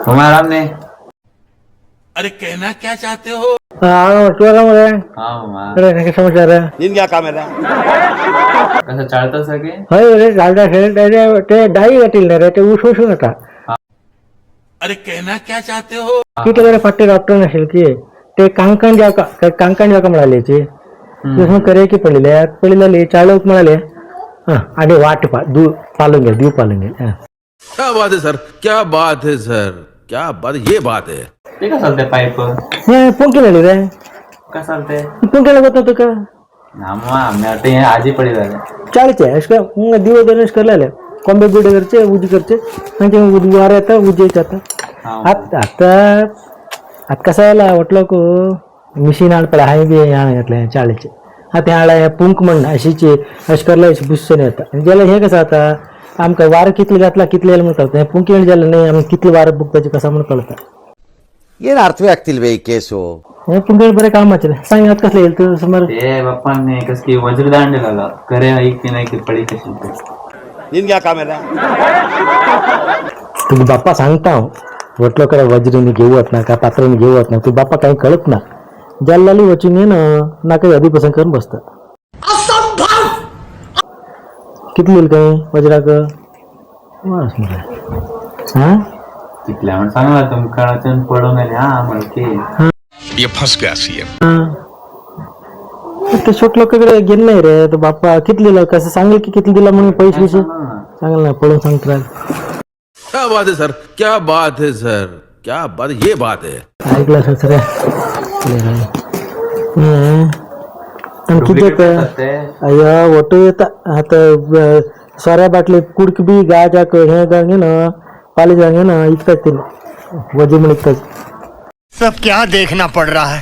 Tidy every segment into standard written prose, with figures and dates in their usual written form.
हमारा ने अरे कहना क्या चाहते हो? काय समाचार आहे नीन क्या काम है कसं चालतं सगळे होय रे चालता ते डाळी घातील ना रे ते ऊस ऊस नका अरे कहना क्या चाहते हो? किती वेळा पट्टे डॉक्टर नसेल की ते कांकण जाका म्हणाले करे की पडलेले चालक म्हणाले आणि वाट दू पालून घ्या पालून घ्या क्या बात है सर, क्या बात है सर, क्या बात, ये बात है. ते का चालते पाईप पंखी लागली रे का चालते पंख्याला होत नव्हतं का आम्ही आता हे आजी पडी झाले चाळीचे अशा दिवस गणेश करलेले कोंबे बिडे करचे उजी करचे आणि वारा येतात उजी येतात आता कसं आला वाटलं को मिशीन आणपडा हाय बी घेतलं चाळीचे आता आला पुंक म्हण अशीचे अशी करला बुसने येतात ज्याला हे कसं आता आमका वार कितले घातला कितले म्हणतात पुंकी ज्याला नाही आम्ही किती वार बुकताचे कसा म्हणून कळतात ಏನು ಅರ್ಥವೇ ಆಗ್ತಿಲ್ವೇ ಈ ಕೇಸು हे पुंकी बरे कामाचे सांगत कसले येईल तर समोर ते बाप्पांनी कस की वज्रदांड दिला करे ऐक की नाही की पडी कशी नीन क्या काम है तुम्ही बाप्पा सांगता म्हटलं करा वज्रीने घेऊत ना का पात्राने घेऊत ना तू बाप्पा काही कळत ना जल्लाली वचून ये ना काही आधीपासून करून बसतात किती येईल काही वज्राक हा तिथल्या म्हणून सांगला तुम्ही कळाचं पडून आले हा म्हणते ये फंस गया सीएम. ते छोट लोकांकडे गेलं नाही रे तर बाप्पा किती लिहिलं कसं सांगेल की किती दिला म्हणून पैसे सांगेल ना पडून सांगत राहील क्या बात है सर, क्या बात है सर, क्या बात, ये बात है. ऐकलं असं रे किती अय्या ओटो येतात आता सोऱ्या बाटली कुडक बी गाजाक हे गांगे ना पाली गांगे ना इतकंच ते वजे म्हणून इतकंच सब क्या देखना पड़ रहा है.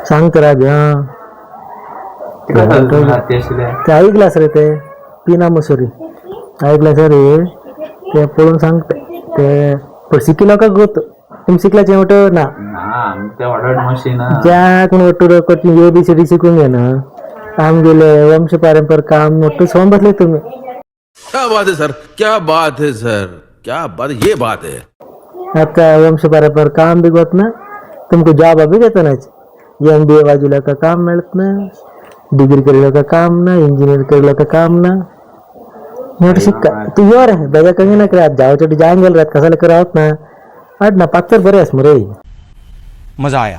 सांग करा ते ऐकलास रे ते पिना मसुरी ऐकलास रे ते पळून सांगते ते पण शिकलो का गोत तुम्ही शिकल्याचे मोठं ना मशीन ज्या कोण वाटू कठीण एबीसीडी शिकून घे ना काम गेले वंश पारंपर काम मोठं सोडून बसले तुम्ही क्या बात है सर, क्या बात है सर, क्या बात, ये बात है. आता वंश पारंपर काम भी होत ना तुमको जॉब अभी देता नाही MBA बाजूला का काम मिळत ना डिग्री केलेलं का काम ना इंजिनियर केलेलं का काम ना मोठं शिक्का तू वर आहे दादा कमी ना करा जावच्या जाऊन गेल राहत कसाला करा होत ना आठ ना पत्तर बरे आहेस मरे मजा आया.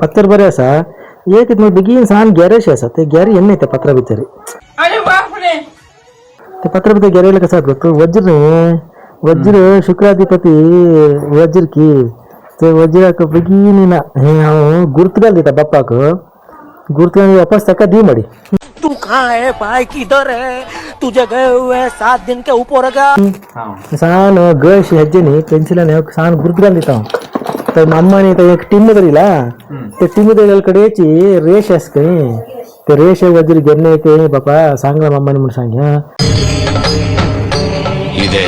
पत्तर बरे असा एक मग बेगीन सान गॅरेज असा ते गॅरेज नाही त्या पत्रा भितर ते पत्र भितर गॅरेजला कसा तो वज्र नाही वज्र शुक्राधिपती वज्र की ते वज्राक बेगीन ना हे गुर्तगाल देता बाप्पाक गुर्तगाल वापस तका दी मडी तू कहाँ है भाई, किधर है, तुझे गए हुए 7 दिन के ऊपर का. सान गश ह्याच्याने पेन्सिलाने सान गुर्तगाल देता तर मामाने तर एक टीम दिला ते टीम कडे याची रेष अस काही ते रेष वज्र ಗೆನ್ನೆ येते बापा सांगला मामाने म्हणून सांग ಇದೆ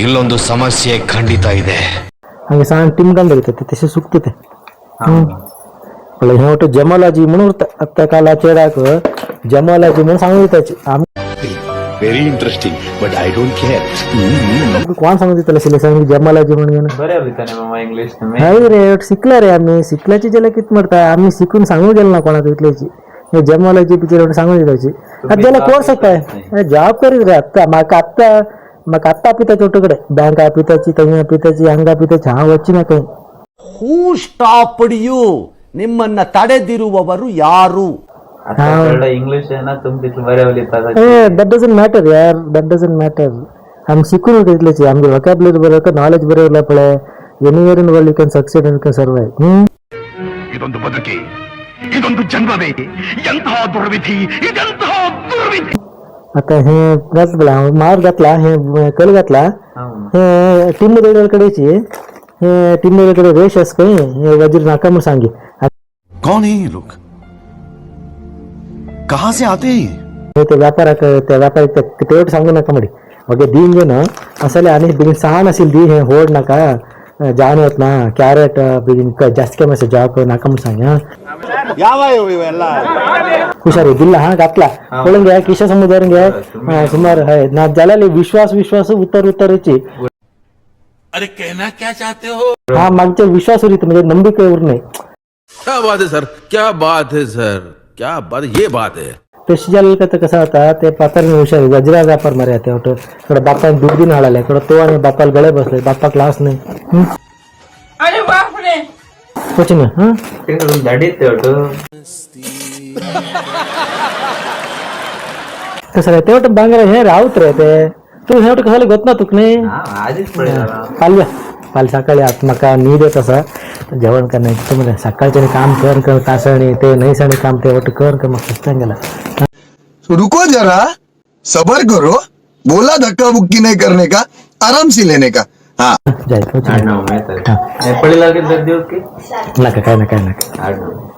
ಇಲ್ಲೊಂದು ಸಮಸ್ಯೆ ಖಂಡಿತ ಇದೆ ಹಾಗೆ ಸಾಂಗ್ टीम ಗಂದಿರುತ್ತೆ तसे सुकते ते पण हे वाटतं जमालाजी म्हणून आता काला चेडाक जमालाजी म्हणून सांगू त्याची very interesting but I don't care कोण सांगू त्याला सिलेक्शन जमालाजी म्हणून बऱ्या रीतीने मामा इंग्लिश नाही रे शिकला रे आम्ही शिकल्याची ज्याला किती म्हणता आम्ही शिकून सांगू गेलो ना कोणाला इथल्याची हे जमालाजी पिक्चर सांगू द्यायची त्याला कोर्स काय जॉब करीत रे मग आत्ता पिताची ಒಟ್ಟುಗಡೆ ಬ್ಯಾಂಕ್ ಪಿತಾಚಿ ತಂಗ ಪಿತಾಚಿ ಹಂಗ ಪಿತಾಚಿ ವಚ್ಚಿನ ಕೈ ಹೂ ಸ್ಟಾಪ್ಡ್ ಯು ನಿಮ್ಮನ್ನ ತಡೆದಿರುವವರು ಯಾರು इंग्लिश आहे ना तुमची बऱ्या that doesn't matter यार that doesn't matter हम शिकून घेतल्याची आमगे वोकॅब्युलरी बरोबर का नॉलेज बरोबर पळे anywhere in world you can succeed end can survive ಇದೊಂದು ಬದುಕಿ ಇದೊಂದು ಜನ್ಮವೇ ಎಂತಹ ದುರ್ವಿಧಿ ಇದೆಂತಹ ದುರ್ವಿಧಿ आता हे घातला मार घातला हे कल घातला हे टीम कडेची हे टीम कडे रेष अस काही हे वजीर नाका म्हणून सांगे कौन है ये लोग कहां से आते हैं ते व्यापाराक त्या व्यापारी तेवढं सांगू नका मडी मग दीन घे ना असले आणि बिन सहा नसेल दी हे होड नका ಜಾನ್ ಇವತ್ತು ನಾ ಕ್ಯಾರೆಟ್ ಜಾಸ್ತಿ ಕಮ್ಮಿ ಜಾಬ್ ನಾಕಂಬ सांग ಯಾವ ಇವೆಲ್ಲ ಹುಷಾರಿದ್ದಿಲ್ಲ घातला ಒಳಗೆ ಕಿಶ ಸಮುದಾರಂಗೆ ಸುಮಾರು ನಾ ಜಲಾಲಿ विश्वास उत्तर अरे कहना क्या चाहते हो? हा मागच्या विश्वास होती म्हणजे नंबिकेवर नाही क्या बात है सर, क्या बात है सर, क्या बात, ये बात है. तशी झालेलं का कसा होता ते पाताळ हुशार गजरा व्यापार मारे होते वाटतं इकडे बाप्पा दूध दिन हाळाले इकडे तो आणि बाप्पाला गळे बसले बाप्पा क्लास नाही अरे बापरे कुछ नाही हा ದಾಡಿತ್ತೆ ಒಟ್ಟು कसं रे ते वाटतं बांगरा हे राहत रे ते तू हे वाटतं कसं गोत ना तुक नाही आधीच पडेल काल सकाळी आत्मका नीद येत असा जेवण करण्याची तुम्हाला सकाळच्या काम कर तासणी ते नाही साणी काम ते वाटतं कर मग सुस्तान गेला रुको जरा सबर करो बोला धक्का बुक्की नहीं करने का आराम से लेने का हाँ जायचं आडनाव माहित आहे पडेल लागेल दर दिवस की नका काय नका आडनाव